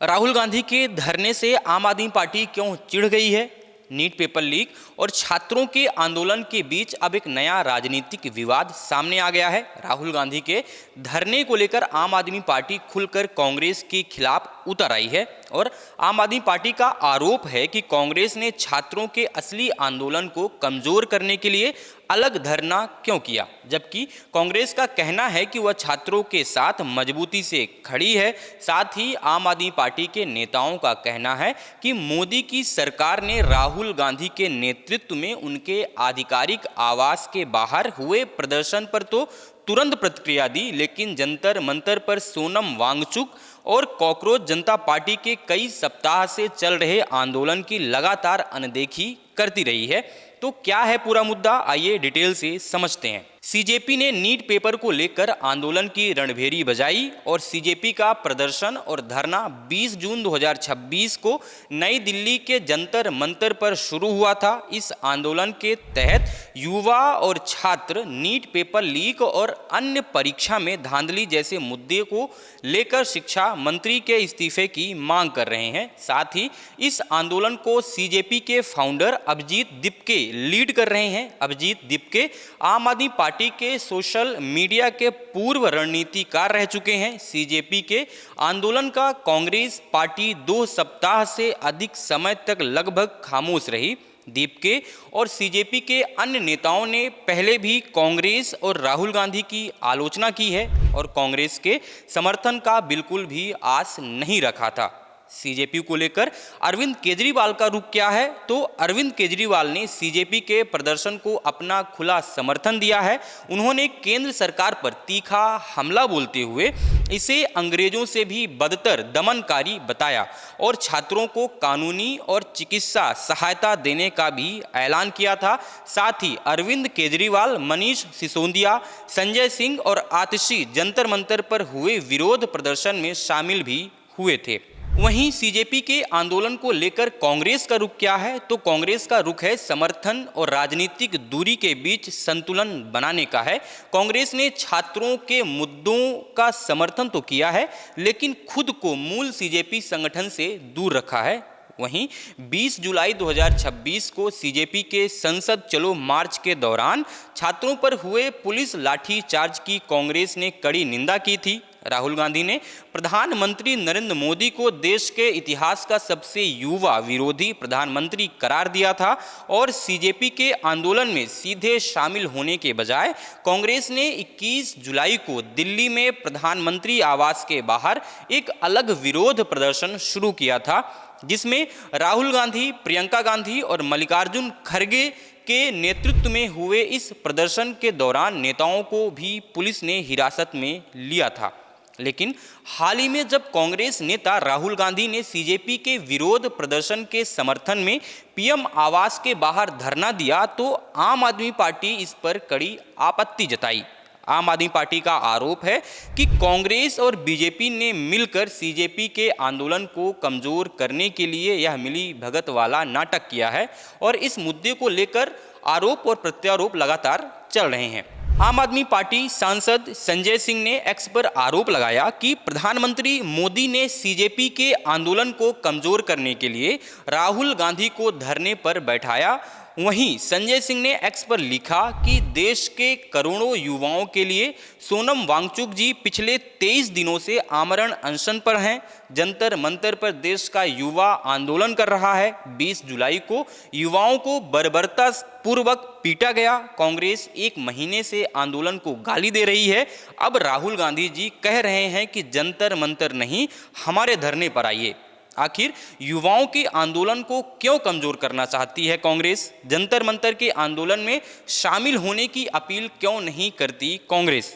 राहुल गांधी के धरने से आम आदमी पार्टी क्यों चिढ़ गई है? नीट पेपर लीक और छात्रों के आंदोलन के बीच अब एक नया राजनीतिक विवाद सामने आ गया है। राहुल गांधी के धरने को लेकर आम आदमी पार्टी खुलकर कांग्रेस के खिलाफ उतर आई है और आम आदमी पार्टी का आरोप है कि कांग्रेस ने छात्रों के असली आंदोलन को कमजोर करने के लिए अलग धरना क्यों किया, जबकि कांग्रेस का कहना है कि वह छात्रों के साथ मजबूती से खड़ी है। साथ ही आम आदमी पार्टी के नेताओं का कहना है कि मोदी की सरकार ने राहुल गांधी के नेतृत्व में उनके आधिकारिक आवास के बाहर हुए प्रदर्शन पर तो तुरंत प्रतिक्रिया दी, लेकिन जंतर मंतर पर सोनम वांगचुक और कॉकरोच जनता पार्टी के कई सप्ताह से चल रहे आंदोलन की लगातार अनदेखी करती रही है। तो क्या है पूरा मुद्दा, आइए डिटेल से समझते हैं। सीजेपी ने नीट पेपर को लेकर आंदोलन की रणभेरी बजाई और सीजेपी का प्रदर्शन और धरना 20 जून 2026 को नई दिल्ली के जंतर मंतर पर शुरू हुआ था। इस आंदोलन के तहत युवा और छात्र नीट पेपर लीक और अन्य परीक्षा में धांधली जैसे मुद्दे को लेकर शिक्षा मंत्री के इस्तीफे की मांग कर रहे हैं। साथ ही इस आंदोलन को सीजेपी के फाउंडर अभिजीत दीपके लीड कर रहे हैं। अभिजीत दीपके आम आदमी पार्टी के सोशल मीडिया के पूर्व रणनीतिकार रह चुके हैं। सीजेपी के आंदोलन का कांग्रेस पार्टी 2 सप्ताह से अधिक समय तक लगभग खामोश रही। दीपके और सीजेपी के अन्य नेताओं ने पहले भी कांग्रेस और राहुल गांधी की आलोचना की है और कांग्रेस के समर्थन का बिल्कुल भी आस नहीं रखा था। सीजेपी को लेकर अरविंद केजरीवाल का रुख क्या है? तो अरविंद केजरीवाल ने सीजेपी के प्रदर्शन को अपना खुला समर्थन दिया है। उन्होंने केंद्र सरकार पर तीखा हमला बोलते हुए इसे अंग्रेजों से भी बदतर दमनकारी बताया और छात्रों को कानूनी और चिकित्सा सहायता देने का भी ऐलान किया था। साथ ही अरविंद केजरीवाल मनीष सिसोदिया, संजय सिंह और आतिशी जंतर मंतर पर हुए विरोध प्रदर्शन में शामिल भी हुए थे। वहीं सीजेपी के आंदोलन को लेकर कांग्रेस का रुख क्या है? तो कांग्रेस का रुख है समर्थन और राजनीतिक दूरी के बीच संतुलन बनाने का है। कांग्रेस ने छात्रों के मुद्दों का समर्थन तो किया है, लेकिन खुद को मूल सीजेपी संगठन से दूर रखा है। वहीं 20 जुलाई 2026 को सीजेपी के संसद चलो मार्च के दौरान छात्रों पर हुए पुलिस लाठीचार्ज की कांग्रेस ने कड़ी निंदा की थी। राहुल गांधी ने प्रधानमंत्री नरेंद्र मोदी को देश के इतिहास का सबसे युवा विरोधी प्रधानमंत्री करार दिया था और सीजेपी के आंदोलन में सीधे शामिल होने के बजाय कांग्रेस ने 21 जुलाई को दिल्ली में प्रधानमंत्री आवास के बाहर एक अलग विरोध प्रदर्शन शुरू किया था, जिसमें राहुल गांधी, प्रियंका गांधी और मल्लिकार्जुन खड़गे के नेतृत्व में हुए इस प्रदर्शन के दौरान नेताओं को भी पुलिस ने हिरासत में लिया था। लेकिन हाल ही में जब कांग्रेस नेता राहुल गांधी ने सीजेपी के विरोध प्रदर्शन के समर्थन में पीएम आवास के बाहर धरना दिया, तो आम आदमी पार्टी इस पर कड़ी आपत्ति जताई। आम आदमी पार्टी का आरोप है कि कांग्रेस और बीजेपी ने मिलकर सीजेपी के आंदोलन को कमजोर करने के लिए यह मिली भगत वाला नाटक किया है और इस मुद्दे को लेकर आरोप और प्रत्यारोप लगातार चल रहे हैं। आम आदमी पार्टी सांसद संजय सिंह ने एक्स पर आरोप लगाया कि प्रधानमंत्री मोदी ने सीजेपी के आंदोलन को कमजोर करने के लिए राहुल गांधी को धरने पर बैठाया। वहीं संजय सिंह ने एक्स पर लिखा कि देश के करोड़ों युवाओं के लिए सोनम वांगचुक जी पिछले 23 दिनों से आमरण अनशन पर हैं। जंतर मंतर पर देश का युवा आंदोलन कर रहा है। 20 जुलाई को युवाओं को बर्बरता पूर्वक पीटा गया। कांग्रेस 1 महीने से आंदोलन को गाली दे रही है। अब राहुल गांधी जी कह रहे हैं कि जंतर मंतर नहीं, हमारे धरने पर आइए। आखिर युवाओं के आंदोलन को क्यों कमजोर करना चाहती है कांग्रेस? जंतर मंतर के आंदोलन में शामिल होने की अपील क्यों नहीं करती कांग्रेस?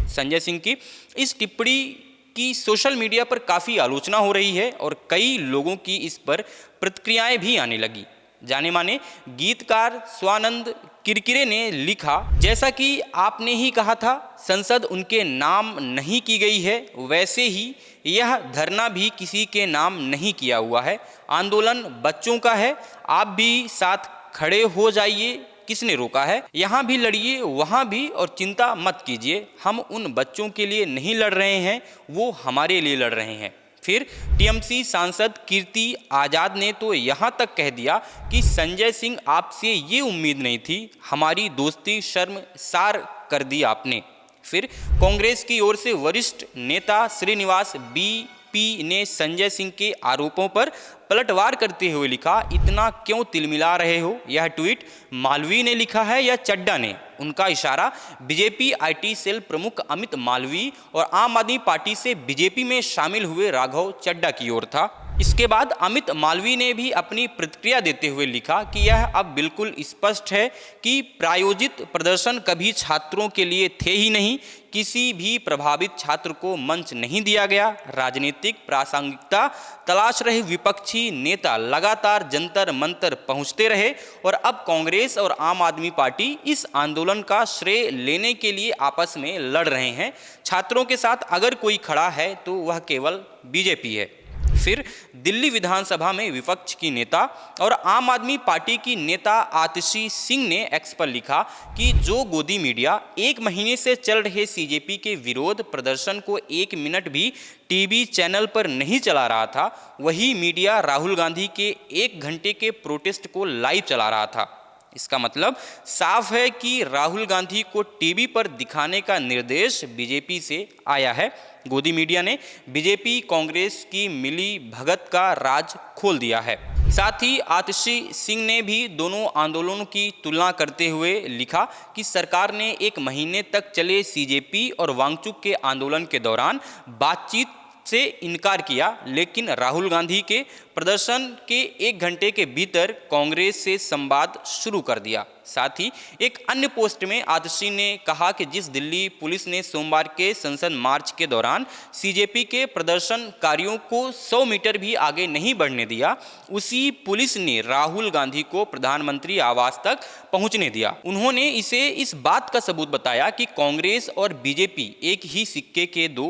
संजय सिंह की इस टिप्पणी की सोशल मीडिया पर काफ़ी आलोचना हो रही है और कई लोगों की इस पर प्रतिक्रियाएं भी आने लगी। जाने माने गीतकार स्वानंद किरकिरे ने लिखा, जैसा कि आपने ही कहा था संसद उनके नाम नहीं की गई है, वैसे ही यह धरना भी किसी के नाम नहीं किया हुआ है। आंदोलन बच्चों का है, आप भी साथ खड़े हो जाइए, किसने रोका है? यहाँ भी लड़िए, वहाँ भी, और चिंता मत कीजिए, हम उन बच्चों के लिए नहीं लड़ रहे हैं, वो हमारे लिए लड़ रहे हैं। फिर टीएमसी सांसद कीर्ति आजाद ने तो यहाँ तक कह दिया कि संजय सिंह आपसे ये उम्मीद नहीं थी, हमारी दोस्ती शर्मसार कर दी आपने। फिर कांग्रेस की ओर से वरिष्ठ नेता श्रीनिवास बीपी ने संजय सिंह के आरोपों पर पलटवार करते हुए लिखा, इतना क्यों तिलमिला रहे हो। यह ट्वीट मालवीय ने लिखा है या चड्डा ने? उनका इशारा बीजेपी आईटी सेल प्रमुख अमित मालवीय और आम आदमी पार्टी से बीजेपी में शामिल हुए राघव चड्डा की ओर था। इसके बाद अमित मालवीय ने भी अपनी प्रतिक्रिया देते हुए लिखा कि यह अब बिल्कुल स्पष्ट है कि प्रायोजित प्रदर्शन कभी छात्रों के लिए थे ही नहीं, किसी भी प्रभावित छात्र को मंच नहीं दिया गया। राजनीतिक प्रासंगिकता तलाश रहे विपक्षी नेता लगातार जंतर मंतर पहुंचते रहे और अब कांग्रेस और आम आदमी पार्टी इस आंदोलन का श्रेय लेने के लिए आपस में लड़ रहे हैं। छात्रों के साथ अगर कोई खड़ा है तो वह केवल बीजेपी है। फिर दिल्ली विधानसभा में विपक्ष की नेता और आम आदमी पार्टी की नेता आतिशी सिंह ने एक्स पर लिखा कि जो गोदी मीडिया एक महीने से चल रहे सीजेपी के विरोध प्रदर्शन को 1 मिनट भी टीवी चैनल पर नहीं चला रहा था, वही मीडिया राहुल गांधी के 1 घंटे के प्रोटेस्ट को लाइव चला रहा था। इसका मतलब साफ है कि राहुल गांधी को टीवी पर दिखाने का निर्देश बीजेपी से आया है। गोदी मीडिया ने बीजेपी कांग्रेस की मिली भगत का राज खोल दिया है। साथ ही आतिशी सिंह ने भी दोनों आंदोलनों की तुलना करते हुए लिखा कि सरकार ने 1 महीने तक चले सीजेपी और वांगचुक के आंदोलन के दौरान बातचीत से इनकार किया, लेकिन राहुल गांधी के प्रदर्शन के 1 घंटे के भीतर कांग्रेस से संवाद शुरू कर दिया। साथ ही एक अन्य पोस्ट में आतिशी ने कहा कि जिस दिल्ली पुलिस ने सोमवार के संसद मार्च के दौरान सीजेपी के प्रदर्शनकारियों को 100 मीटर भी आगे नहीं बढ़ने दिया, उसी पुलिस ने राहुल गांधी को प्रधानमंत्री आवास तक पहुंचने दिया। उन्होंने इसे इस बात का सबूत बताया कि कांग्रेस और बीजेपी एक ही सिक्के के 2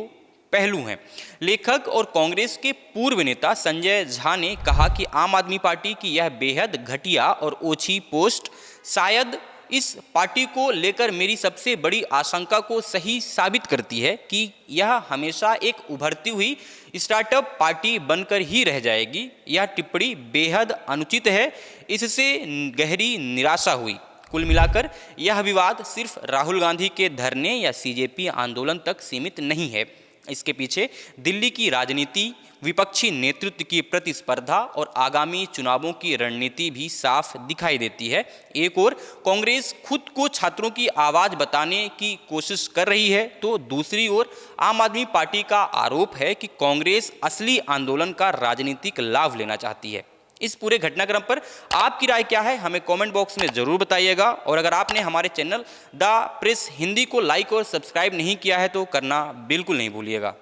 पहलू हैं। लेखक और कांग्रेस के पूर्व नेता संजय झा ने कहा कि आम आदमी पार्टी की यह बेहद घटिया और ओछी पोस्ट शायद इस पार्टी को लेकर मेरी सबसे बड़ी आशंका को सही साबित करती है कि यह हमेशा एक उभरती हुई स्टार्टअप पार्टी बनकर ही रह जाएगी। यह टिप्पणी बेहद अनुचित है, इससे गहरी निराशा हुई। कुल मिलाकर यह विवाद सिर्फ राहुल गांधी के धरने या सीजेपी आंदोलन तक सीमित नहीं है। इसके पीछे दिल्ली की राजनीति, विपक्षी नेतृत्व की प्रतिस्पर्धा और आगामी चुनावों की रणनीति भी साफ दिखाई देती है। एक ओर कांग्रेस खुद को छात्रों की आवाज़ बताने की कोशिश कर रही है, तो दूसरी ओर आम आदमी पार्टी का आरोप है कि कांग्रेस असली आंदोलन का राजनीतिक लाभ लेना चाहती है। इस पूरे घटनाक्रम पर आपकी राय क्या है, हमें कमेंट बॉक्स में ज़रूर बताइएगा। और अगर आपने हमारे चैनल द प्रेस हिंदी को लाइक और सब्सक्राइब नहीं किया है तो करना बिल्कुल नहीं भूलिएगा।